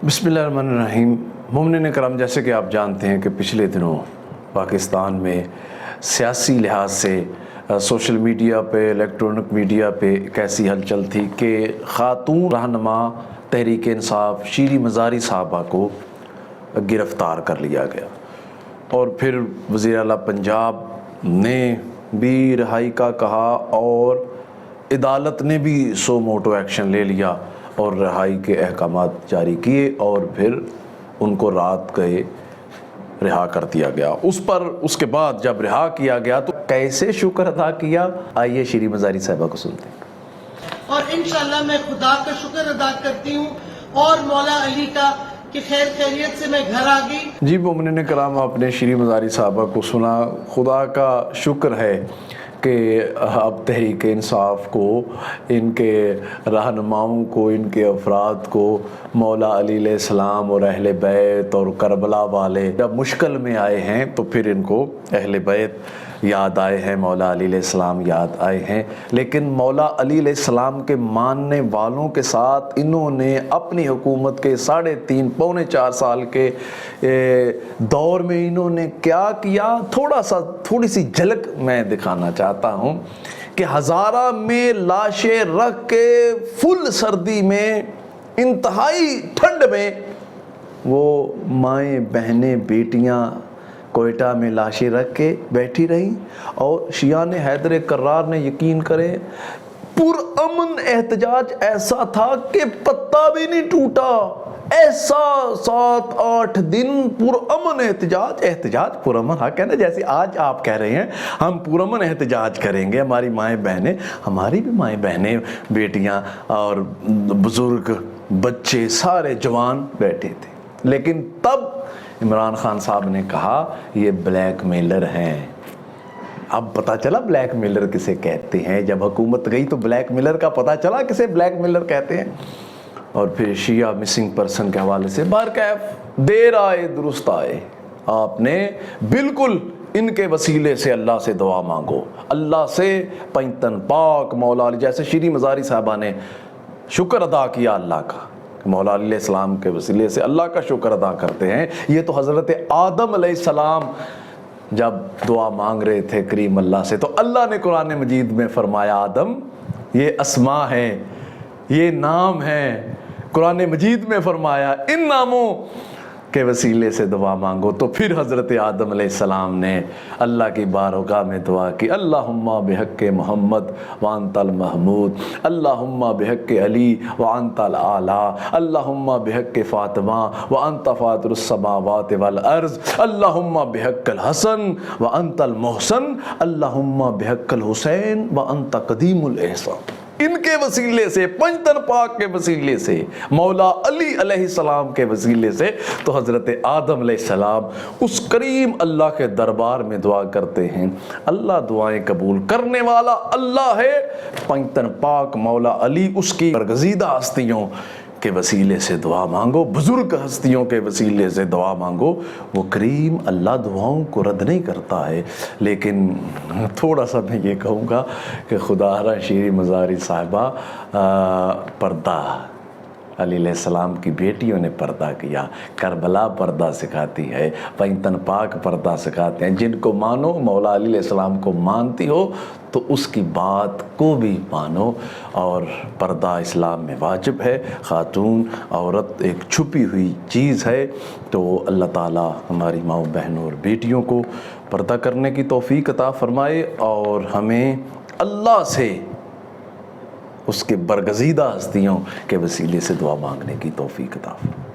बिस्मिल्लाहिर्रहमानिर्रहीम। मोमिनीन करम, जैसे कि आप जानते हैं कि पिछले दिनों पाकिस्तान में सियासी लिहाज से सोशल मीडिया पे, इलेक्ट्रॉनिक मीडिया पे एक ऐसी हलचल थी कि ख़ातून रहनुमा तहरीक इंसाफ शीरी मज़ारी साहबा को गिरफ़्तार कर लिया गया और फिर वज़ीर आला पंजाब ने भी रिहाई का कहा और अदालत ने भी सो मोटो एक्शन ले लिया और रिहाई के अहकामात जारी किए और फिर उनको रात गए रिहा कर दिया गया। उसके बाद जब रिहा किया गया तो कैसे शुक्र अदा किया, आइए शीरी मज़ारी साहिबा को सुनते हैं। और इंशाल्लाह मैं खुदा का शुक्र अदा करती हूँ और मौला अली का कि खैर खैरियत से मैं घर आ गई। जी मोमिनीन कराम, आपने शीरी मज़ारी साहबा को सुना। खुदा का शुक्र है कि अब तहरीक इंसाफ को, इनके रहनुमाओं को, इनके अफराद को मौला अली अलैहिस्सलाम और अहले बैत और करबला वाले जब मुश्किल में आए हैं तो फिर इनको अहले बैत याद आए हैं, मौला अली अलैहिस्सलाम याद आए हैं। लेकिन मौला अली अलैहिस्सलाम के मानने वालों के साथ इन्होंने अपनी हुकूमत के 3.5 पौने 4 साल के दौर में इन्होंने क्या किया, थोड़ी सी झलक मैं दिखाना चाहता हूँ कि हज़ारा में लाशें रख के फुल सर्दी में, इंतहाई ठंड में वो माएँ बहनें बेटियाँ कोयटा में लाशें रख के बैठी रहीं और शियान हैदर कर्रार ने, यकीन करें, पुरअमन एहतजाज ऐसा था कि पत्ता भी नहीं टूटा। ऐसा 7-8 दिन पुरअमन एहतजाज पुरअमन, हाँ कहना, जैसे आज आप कह रहे हैं हम पुरअमन एहतजाज करेंगे, हमारी माएँ बहनें, हमारी भी माएँ बहनें बेटियाँ और बुज़ुर्ग बच्चे सारे जवान बैठे थे। लेकिन तब इमरान खान साहब ने कहा ये ब्लैक मेलर हैं। अब पता चला ब्लैक मेलर किसे कहते हैं। जब हुकूमत गई तो ब्लैक मेलर का पता चला किसे ब्लैक मेलर कहते हैं। और फिर शिया मिसिंग पर्सन के हवाले से बारकैफ देर आए दुरुस्त आए, आपने बिल्कुल इनके वसीले से अल्लाह से दुआ मांगो, अल्लाह से पैंतन पाक मौला अली, जैसे शीरी मज़ारी साहबा ने शुक्र अदा किया अल्लाह का, मौला अली अलैहिस्सलाम के वसीले से अल्लाह का शुक्र अदा करते हैं। ये तो हज़रत आदम अलैहिस्सलाम जब दुआ मांग रहे थे करीम अल्लाह से, तो अल्लाह ने कुरान मजीद में फरमाया, आदम ये अस्मा है, ये नाम है। कुरान मजीद में फरमाया इन नामों के वसीले से दुआ मांगो। तो फिर हज़रत आदम अलैहिस्सलाम ने अल्लाह की बारगाह में दुआ की, अल्लाहुम्मा बिहक़्क़े मोहम्मद व अंतल महमूद, अल्लाहुम्मा बिहक़्क़े अली व अंतल आला, अल्लाहुम्मा बिहक़्क़े फ़ातिमा व अंत फ़ातिरुस समावाति वल अर्ज़, अल्लाहुम्मा बिहक़्क़ल हसन व अंतल मोहसन, अल्लाहुम्मा बिहक़्क़ल हुसैन व अंत क़दीमुल एहसान। इनके वसीले से, पंजतन पाक के वसीले से, मौला अली अलैहिस्सलाम के वसीले से, तो हज़रत आदम अलैहिस्सलाम उस करीम अल्लाह के दरबार में दुआ करते हैं। अल्लाह दुआएं कबूल करने वाला अल्लाह है। पंजतन पाक मौला अली, उसकी बरगज़ीदा हस्तियों के वसीले से दुआ मांगो, बुज़ुर्ग हस्तियों के वसीले से दुआ मांगो, वो करीम अल्लाह दुआओं को रद्द नहीं करता है। लेकिन थोड़ा सा मैं ये कहूँगा कि खुदा शीरी मज़ारी साहिबा पर्दा, अली अलैहिस्सलाम की बेटियों ने पर्दा किया, करबला पर्दा सिखाती है, पैंतन पाक पर्दा सिखाते हैं। जिनको मानो, मौला अली अलैहिस्सलाम को मानती हो तो उसकी बात को भी मानो। और पर्दा इस्लाम में वाजिब है। ख़ातून औरत एक छुपी हुई चीज़ है। तो अल्लाह ताला हमारी माँ बहनों और बेटियों को पर्दा करने की तौफ़ीक अता फ़रमाए और हमें अल्लाह से उसके बरगज़ीदा हस्तियों के वसीले से दुआ मांगने की तौफ़ीक अता फरमाए।